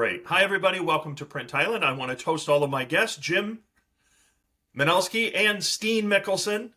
Great. Hi, everybody. Welcome to Print Thailand. I want to toast all of my guests, Jim Manelski and Steen Mikkelsen.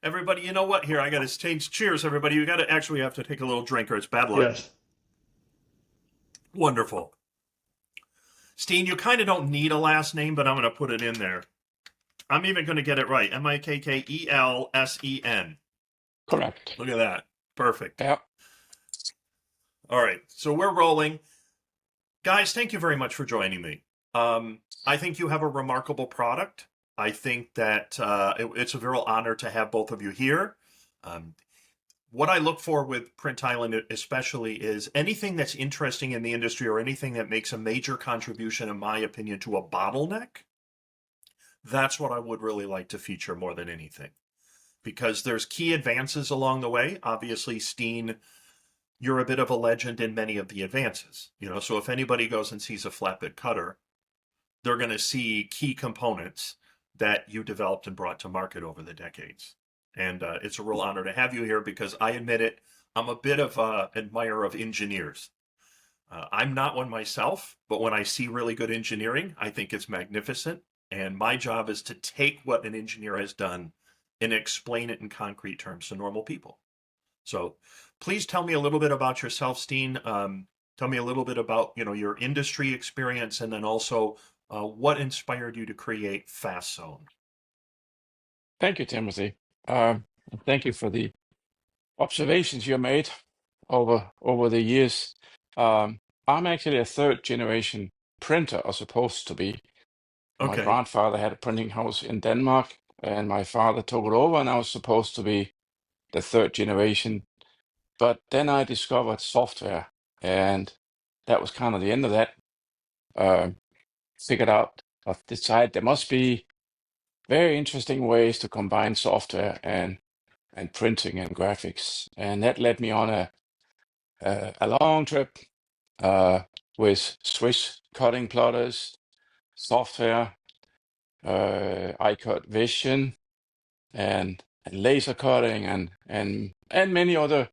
Everybody, you know what? Here, I got to change. Cheers, everybody. You got to actually have to take a little drink or it's bad luck. Yes. Wonderful. Steen, you kind of don't need a last name, but I'm going to put it in there. I'm even going to get it right. Mikkelsen. Correct. Look at that. Perfect. Yeah. All right. So we're rolling. Guys, thank you very much for joining me. I think you have a remarkable product. I think that it's a real honor to have both of you here. What I look for with Print Thailand especially is anything that's interesting in the industry or anything that makes a major contribution, in my opinion, to a bottleneck. That's what I would really like to feature more than anything. Because there's key advances along the way. Obviously, Steen, you're a bit of a legend in many of the advances. So if anybody goes and sees a flatbed cutter, they're going to see key components that you developed and brought to market over the decades. And it's a real honor to have you here because I admit it, I'm a bit of an admirer of engineers. I'm not one myself, but when I see really good engineering, I think it's magnificent. And my job is to take what an engineer has done and explain it in concrete terms to normal people. So please tell me a little bit about yourself, Steen. Tell me a little bit about your industry experience, and then also what inspired you to create FastZone. Thank you, Timothy. Thank you for the observations you made over the years. I'm actually a third generation printer, or supposed to be. My Okay. grandfather had a printing house in Denmark, and my father took it over, and I was supposed to be the third generation. But then I discovered software, and that was kind of the end of that. Figured out, I decided there must be very interesting ways to combine software and printing and graphics, and that led me on a long trip with Swiss cutting plotters, software, iCut Vision, and laser cutting, and many other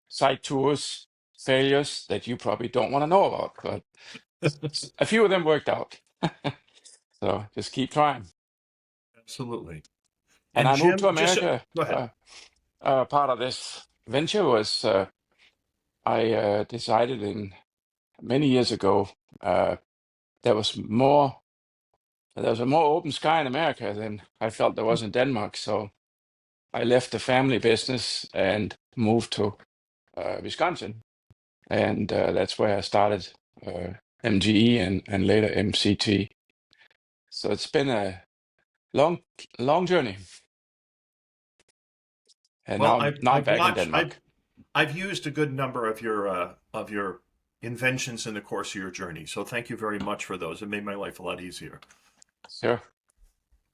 site tours failures that you probably don't want to know about, but a few of them worked out. So just keep trying. Absolutely. And I moved to Jim, America. go ahead. Part of this venture was I decided many years ago there was a more open sky in America than I felt there was in Denmark. So I left the family business and moved to Wisconsin, and that's where I started MGE and later MCT. So it's been a long journey. And Well, now I'm back in Denmark. I've used a good number of your inventions in the course of your journey. So thank you very much for those. It made my life a lot easier. Sure.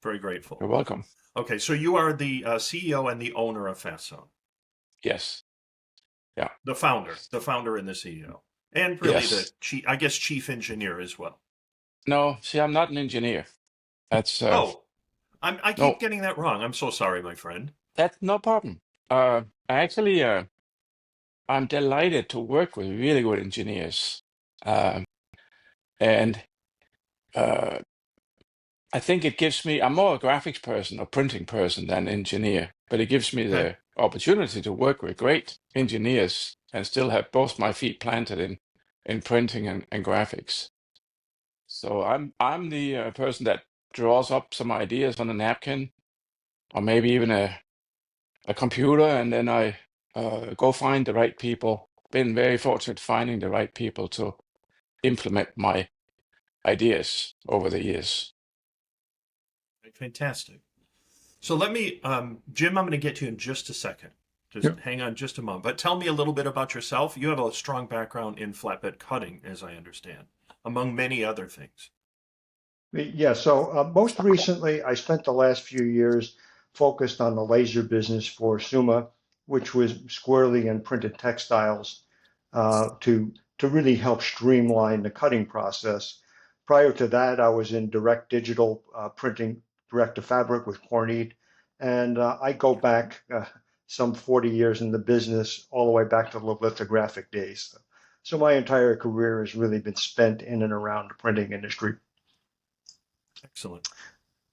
Very grateful. You're welcome. Okay, so you are the CEO and the owner of FastZone. Yes. Yeah. The founder and the CEO, and really Yes. the chief engineer as well. No, see, I'm not an engineer. That's I keep no, getting that wrong. I'm so sorry, my friend. that's no problem. Actually, I'm delighted to work with really good engineers, and I think it gives me. I'm more a graphics person or printing person than engineer, but it gives me the opportunity to work with great engineers and still have both my feet planted in printing and graphics. So I'm the person that draws up some ideas on a napkin, or maybe even a computer, and then I go find the right people. Been very fortunate finding the right people to implement my ideas over the years. Fantastic. So let me, Jim, I'm going to get to you in just a second. Just hang on just a moment. But tell me a little bit about yourself. You have a strong background in flatbed cutting, as I understand, among many other things. Yeah, so most recently, I spent the last few years focused on the laser business for Suma, which was squarely in printed textiles, to really help streamline the cutting process. Prior to that, I was in direct digital printing, direct to fabric with Kornit, and I go back some 40 years in the business, all the way back to the lithographic days. So my entire career has really been spent in and around the printing industry. Excellent.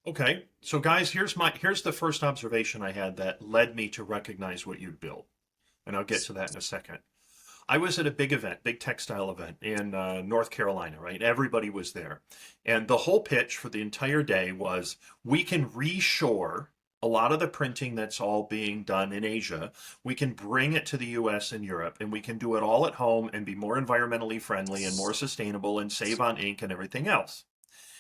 Okay, so guys, here's the first observation I had that led me to recognize what you'd built, and I'll get to that in a second. I was at a big event, big textile event in North Carolina, right? Everybody was there. And the whole pitch for the entire day was we can reshore a lot of the printing that's all being done in Asia. We can bring it to the US and Europe, and we can do it all at home and be more environmentally friendly and more sustainable and save on ink and everything else.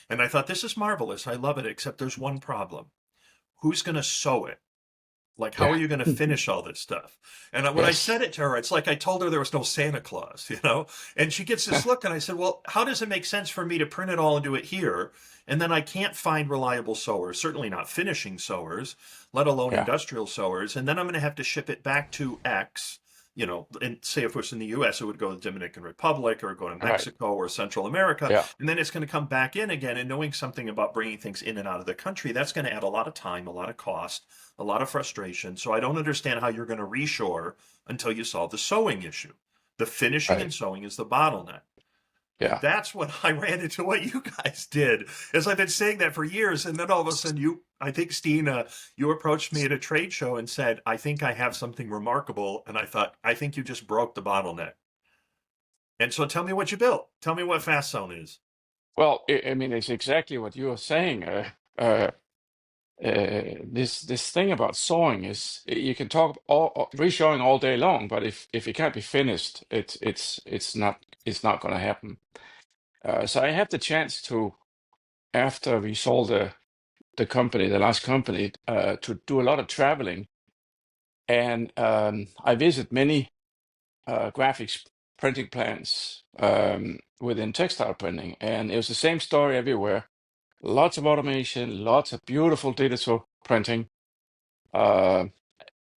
And I thought, this is marvelous. I love it, except there's one problem. Who's going to sew it? Like, how Yeah. are you going to finish all this stuff? And when I Yes. said it to her, it's like I told her there was no Santa Claus, you know? And she gets this look, and I said, well, how does it make sense for me to print it all and do it here? And then I can't find reliable sewers, certainly not finishing sewers, let alone Yeah. industrial sewers. And then I'm going to have to ship it back to X, you know, and say if it was in the US, it would go to the Dominican Republic or go to Right. Mexico or Central America. Yeah. And then it's going to come back in again. And knowing something about bringing things in and out of the country, that's going to add a lot of time, a lot of cost, a lot of frustration. So I don't understand how you're going to reshore until you solve the sewing issue. The finishing Right. and sewing is the bottleneck. And Yeah. that's what I ran into what you guys did. Is I've been saying that for years, and then all of a sudden I think Steen, you approached me at a trade show and said, I think I have something remarkable. And I thought, I think you just broke the bottleneck. And so tell me what you built. Tell me what FastZone is. Well, I mean, it's exactly what you were saying. Uh, this thing about sewing is you can talk reshoring all day long, but if it can't be finished, it's not going to happen. So I had the chance to, after we sold the company, the last company, to do a lot of traveling, and I visit many graphics printing plants within textile printing, and it was the same story everywhere. Lots of automation, lots of beautiful digital printing, uh,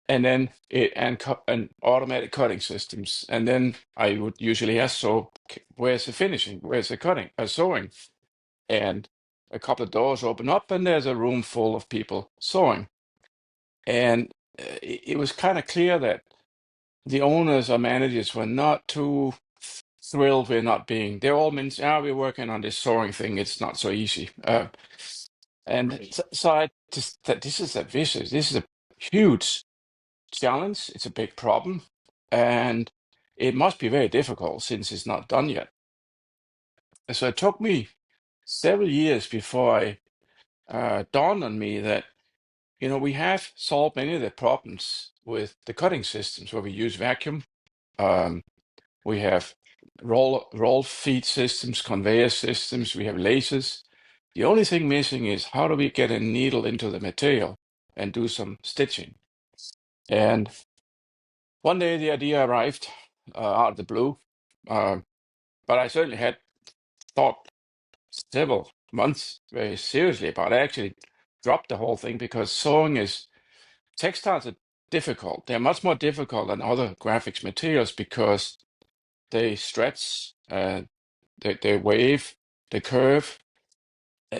and then and automatic cutting systems. And then I would usually ask, so where's the finishing? Where's the cutting, sewing? And a couple of doors open up, and there's a room full of people sewing. And it was kind of clear that the owners or managers were not too thrilled with not being. They all means, we're working on this sewing thing. It's not so easy. And Right. so I just that this is a vicious. This is a huge challenge. It's a big problem, and it must be very difficult since it's not done yet. So it took me several years before I dawned on me that we have solved many of the problems with the cutting systems where we use vacuum. Um, we have roll feed systems, conveyor systems. We have lasers. The only thing missing is how do we get a needle into the material and do some stitching. And one day the idea arrived out of the blue, but I certainly had thought several months very seriously about it. I actually dropped the whole thing because textiles are difficult. They're much more difficult than other graphics materials because they stretch, they wave, they curve.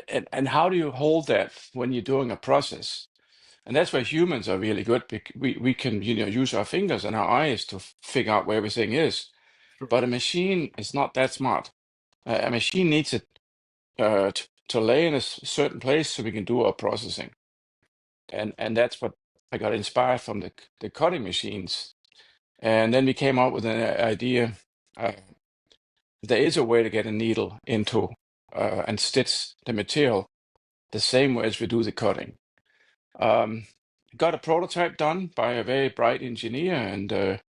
And how do you hold that when you're doing a process? And that's where humans are really good. We can use our fingers and our eyes to figure out where everything is. Sure. But a machine is not that smart. A machine needs it to lay in a certain place so we can do our processing. And that's what I got inspired from the cutting machines. And then we came up with an idea. There is a way to get a needle into and stitch the material the same way as we do the cutting. Got a prototype done by a very bright engineer, and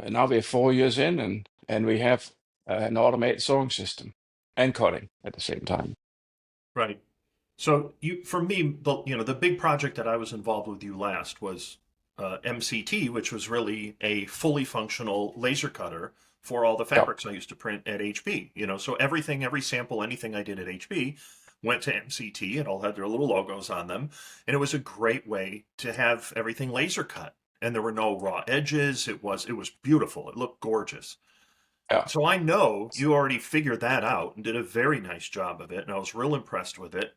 now we're 4 years in, and we have an automated sewing system and cutting at the same time. Right. So for me, the big project that I was involved with you last was MCT, which was really a fully functional laser cutter for all the Yeah, fabrics I used to print at HB. So every sample, anything I did at HB went to MCT. It all had their little logos on them, and it was a great way to have everything laser cut. And there were no raw edges. It was beautiful. It looked gorgeous. yeah. So I know you already figured that out and did a very nice job of it, and I was real impressed with it.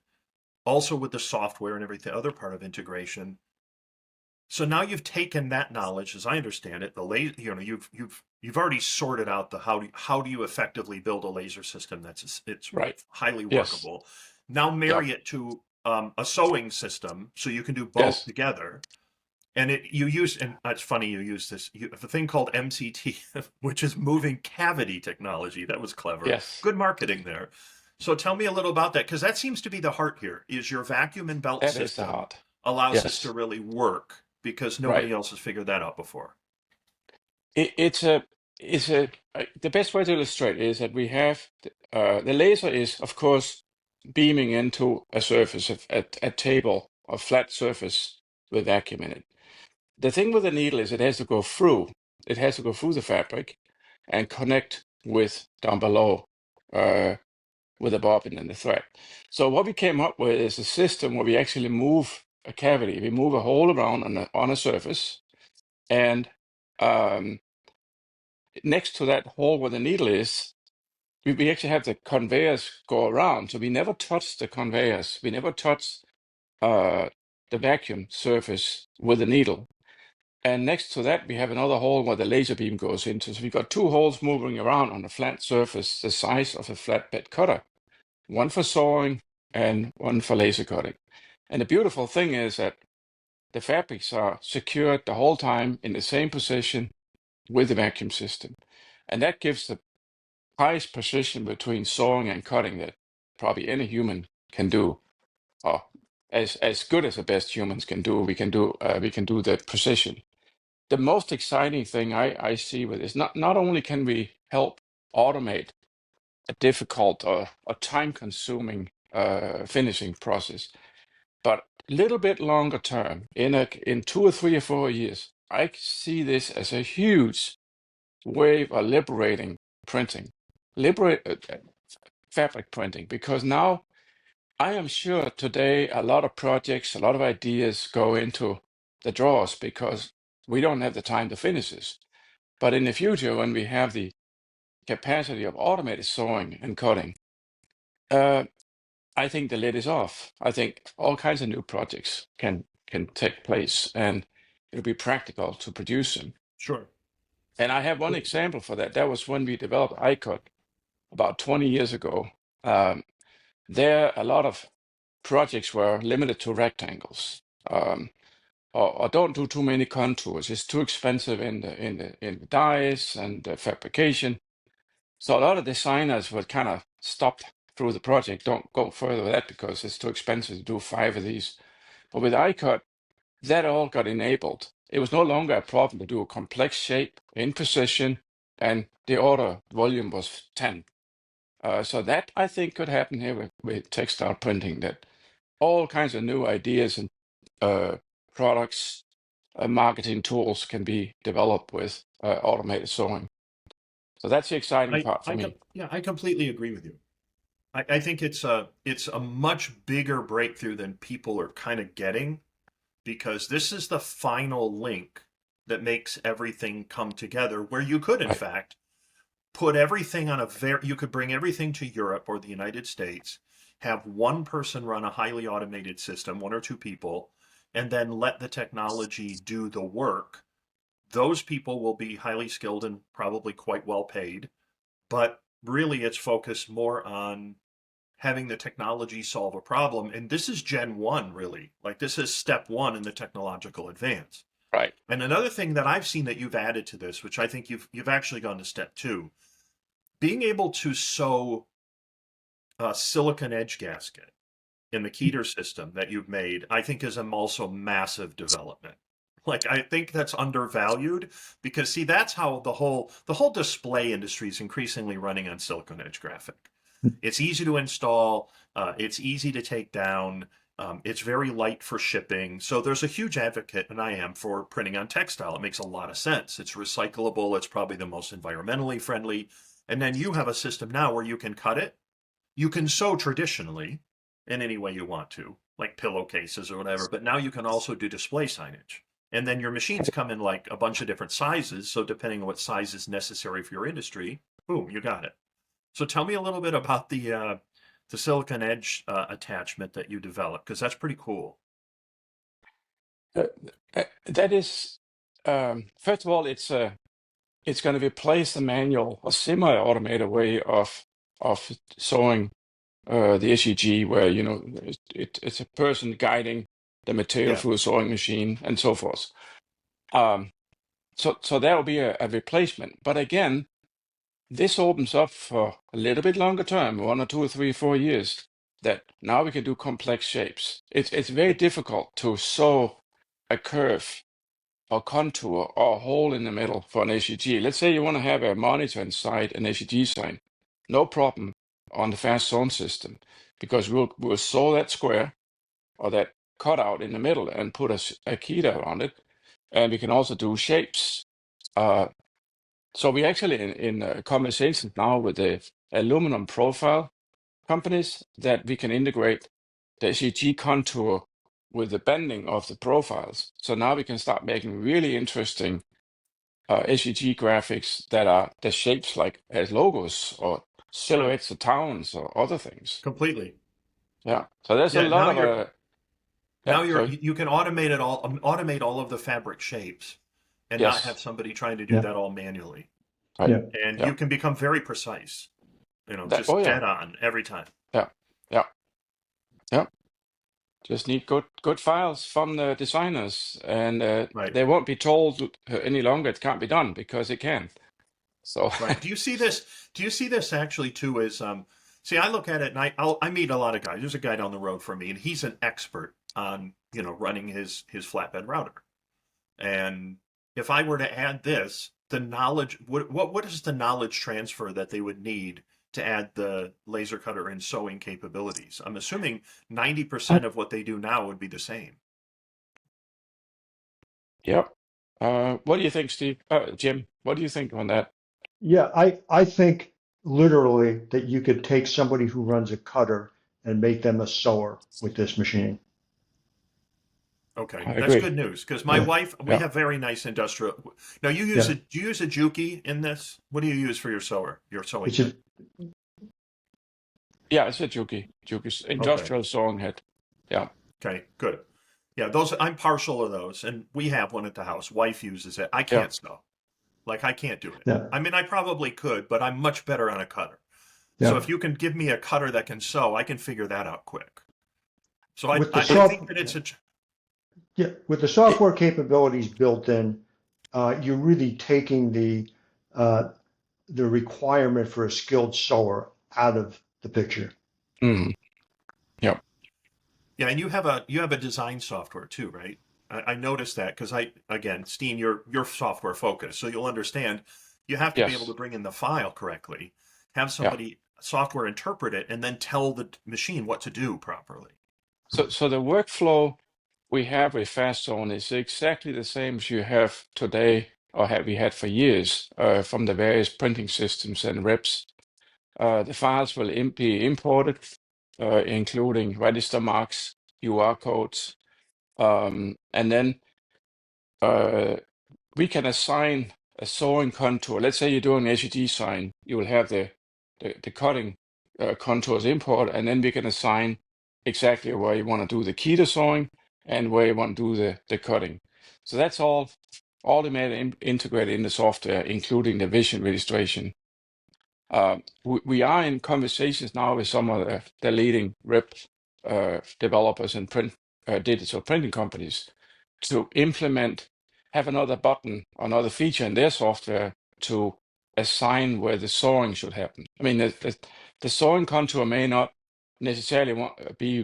Also with the software and everything, other part of integration. So now you've taken that knowledge, as I understand it, the laser, you've already sorted out the how do you effectively build a laser system it's Right. highly Yes. workable. Now Yep. marry it to a sewing system so you can do both Yes. together. And you use, and it's funny you use this, you have a thing called MCT, which is moving cavity technology. That was clever. Yes. Good marketing there. So tell me a little about that, because that seems to be the heart here, is your vacuum and belt That is the system heart. allows this to Yes. really work because Right. nobody else has figured that out before. It's a the best way to illustrate is that we have the laser is of course beaming into a surface of a table or flat surface with vacuum in it. The thing with the needle is it has to go through. It has to go through the fabric and connect with down below with the bobbin and the thread. So what we came up with is a system where we actually move a cavity. We move a hole around on a surface, and next to that hole where the needle is, we actually have the conveyors go around. So we never touch the conveyors. We never touch uh, the vacuum surface with the needle. And next to that, we have another hole where the laser beam goes into. So we've got two holes moving around on a flat surface the size of a flatbed cutter, one for sawing and one for laser cutting. And the beautiful thing is that the fabrics are secured the whole time in the same position with the vacuum system. And that gives the highest precision between sawing and cutting that probably any human can do, or as good as the best humans can do. We can do the precision. The most exciting thing I see with this, not only can we help automate a difficult or time-consuming finishing process, but a little bit longer term, in 2 or 3 or 4 years, I see this as a huge wave of liberating printing, liberate fabric printing, because now I am sure today a lot of projects, a lot of ideas go into the drawers because we don't have the time to finish this. But in the future, when we have the capacity of automated sewing and cutting, uh, I think the lid is off. I think all kinds of new projects can take place, and it'll be practical to produce them. Sure. And I have one example for that. That was when we developed iCut about 20 years ago. Um, there, a lot of projects were limited to rectangles, or don't do too many contours. It's too expensive in the dyes and the fabrication. So a lot of designers would kind of stop through the project, don't go further with that because it's too expensive to do 5 of these. But with iCut, that all got enabled. It was no longer a problem to do a complex shape in precision, and the order volume was 10. So that I think could happen here with textile printing, that all kinds of new ideas and products, marketing tools can be developed with automated sewing. So that's the exciting part for me. Yeah, I completely agree with you. I think it's a much bigger breakthrough than people are kind of getting, because this is the final link that makes everything come together, where you could in Right. fact put everything on you could bring everything to Europe or the United States, have one person run a highly automated system, one or two people, and then let the technology do the work. Those people will be highly skilled and probably quite well paid, but really it's focused more on having the technology solve a problem. And this is Gen 1, really. Like, this is step one in the technological advance. Right. And another thing that I've seen that you've added to this, which I think you've actually gone to step two, being able to sew a silicon edge gasket in the Keter system that you've made, I think is a also massive development. Like, I think that's undervalued, because see, that's how the whole display industry is increasingly running on silicon edge graphic. It's easy to install, it's easy to take down, it's very light for shipping. So there's a huge advocate, and I am, for printing on textile. It makes a lot of sense. It's recyclable. It's probably the most environmentally friendly. And then you have a system now where you can cut it. You can sew traditionally in any way you want to, like pillowcases or whatever, but now you can also do display signage. And then your machines come in like a bunch of different sizes. So depending on what size is necessary for your industry, boom, you got it. So tell me a little bit about the silicon edge attachment that you developed, because that's pretty cool. That is, first of all, it's going to replace the manual or semi-automated way of sewing the SEG, where it's a person guiding the material Yeah. through a sewing machine and so forth. So that will be a replacement. But again, this opens up for a little bit longer term, 1 or 2 or 3 or 4 years, that now we can do complex shapes. It's very difficult to sew a curve or contour or a hole in the middle for an SEG. Let's say you want to have a monitor inside an SEG sign. No problem on the FastZone system, because we'll sew that square or that cutout in the middle and put a keyter on it. And we can also do shapes. So we actually in conversations now with the aluminum profile companies that we can integrate the SEG contour with the bending of the profiles. So now we can start making really interesting SEG graphics that are the shapes like as logos or silhouettes of towns or other things. Completely. Yeah. So there's a Yeah. lot of Now sorry. you can automate all of the fabric shapes and not have Yes. somebody trying to do Yeah. that all manually. Right. Yeah. And Yeah. you can become very precise, Oh just yeah. dead on every time. Yeah. Yeah. Yeah. Just need good files from the designers, and Right. they won't be told any longer it can't be done, because it can. So Right. Do you see this? Do you see this actually too as see, I look at it and I meet a lot of guys. There's a guy down the road from me and he's an expert on, running his flatbed router. And if I were to add this, the knowledge, what is the knowledge transfer that they would need to add the laser cutter and sewing capabilities? I'm assuming 90% of what they do now would be the same. yep. What do you think, Steve? Jim, what do you think on that? Yeah, I think literally that you could take somebody who runs a cutter and make them a sewer with this machine. Okay, I that's agree. good news because my Yeah. wife, we Yeah. have very nice industrial. Now do Yeah. you use a Juki in this? What do you use for your sewer, your sewing It's head? Yeah, it's a Juki's Okay, industrial sewing head. Yeah. okay, good. Yeah, those I'm partial to those, and we have one at the house. Wife uses it. I Yeah. can't sew. Like I can't do it. Yeah. I mean, I probably could, but I'm much better on a cutter. So Yeah. if you can give me a cutter that can sew, I can figure that out quick. So With the I think soft, that it's a yeah, with the software capabilities built in, you're really taking the requirement for a skilled sewer out of the picture. Mm. Yeah. yeah, and you have a design software too, right? I noticed that because again, Steen, you're software focused, so you'll understand. You have to be able to Yes. bring in the file correctly, have Yeah. somebody software interpret it, and then tell the machine what to do properly. So the workflow we have with FastZone is exactly the same as you have today, or have we had for years, from the various printing systems and reps. The files will be imported, including register marks, UR codes, and then we can assign a sewing contour. Let's say you're doing an SEG sign, you will have the cutting contours import, and then we can assign exactly where you want to do the keyter sewing and where you want to do the cutting. So that's all automated integrated in the software, including the vision registration. We are in conversations now with some of the leading rep developers and digital printing companies to have another button, another feature in their software to assign where the sewing should happen. I mean, the sewing contour may not necessarily be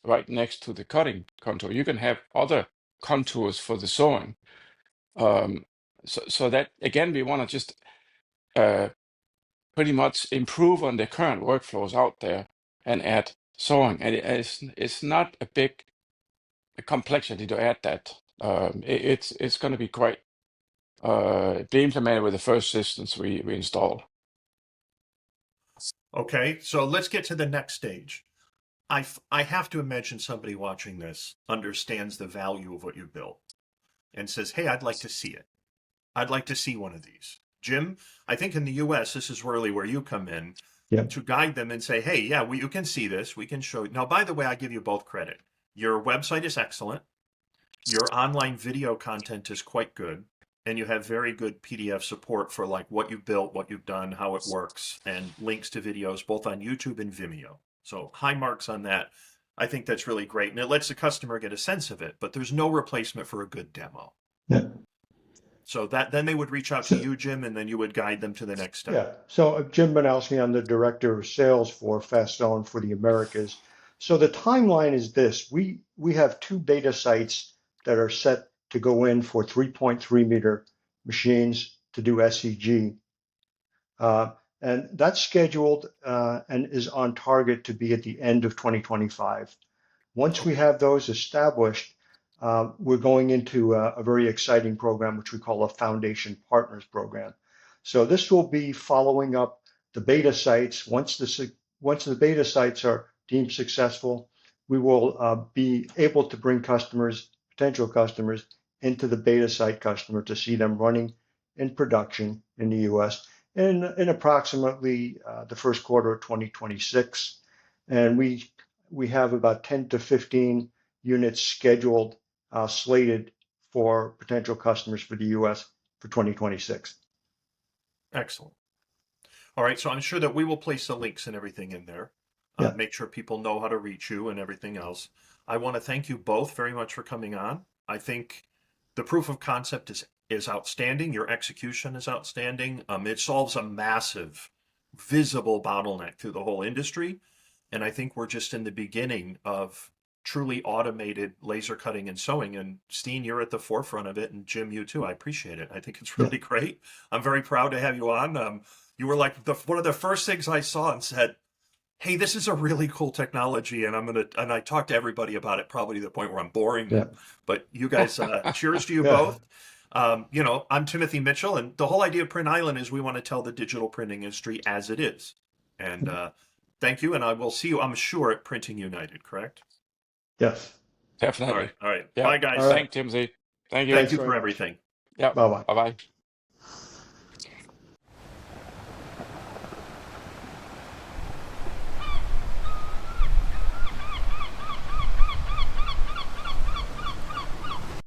right next to the cutting contour. You can have other contours for the sewing. So that, again, we want to just pretty much improve on the current workflows out there and add sewing. And it's not a big complexity to add that. It's going to be quite be implemented with the first systems we install. Okay, so let's get to the next stage. I have to imagine somebody watching this understands the value of what you built and says, "Hey, I'd like to see it. I'd like to see one of these." Jim, I think in the US, this is really where you come in Yeah. to guide them and say, "Hey, yeah, you can see this. We can show you." Now, by the way, I give you both credit. Your website is excellent. your online video content is quite good, and you have very good PDF support for like what you've built, what you've done, how it works, and links to videos both on YouTube and Vimeo. So high marks on that. I think that's really great, and it lets the customer get a sense of it, but there's no replacement for a good demo. Yeah. So that then they would reach out to you, Jim, and then you would guide them to the next step. Yeah. So Jim Manelski, I'm the director of sales for FastZone for the Americas. So the timeline is this: we have 2 beta sites that are set to go in for 3.3 meter machines to do SEG, and that's scheduled and is on target to be at the end of 2025. Once we have those established, we're going into a very exciting program, which we call a Foundation Partners Program. So this will be following up the beta sites. Once the beta sites are deemed successful, we will be able to bring potential customers, into the beta site customer to see them running in production in the U.S. in approximately the first quarter of 2026. And we have about 10 to 15 units scheduled, slated for potential customers for the U.S. for 2026. Excellent. All right, so I'm sure that we will place the links and everything in there. Yeah. Make sure people know how to reach you and everything else. I want to thank you both very much for coming on. I think the proof of concept is outstanding. Your execution is outstanding. It solves a massive, visible bottleneck through the whole industry. And I think we're just in the beginning of truly automated laser cutting and sewing. And Steen, you're at the forefront of it. And Jim, you too. I appreciate it. I think it's really great. I'm very proud to have you on. You were like one of the first things I saw and said, hey, this is a really cool technology. And I talked to everybody about it, probably to the point where I'm boring them. Yeah. But you guys, cheers to you both. I'm Timothy Mitchell, and the whole idea of Print Island is we want to tell the digital printing industry as it is. And thank you, and I will see you, I'm sure, at Printing United, correct? Yes. Definitely. All right. Yeah. Bye, guys. All right. Thank Timothy. Thank you. Thank you very for much. everything. Yeah. Bye-bye. Bye-bye.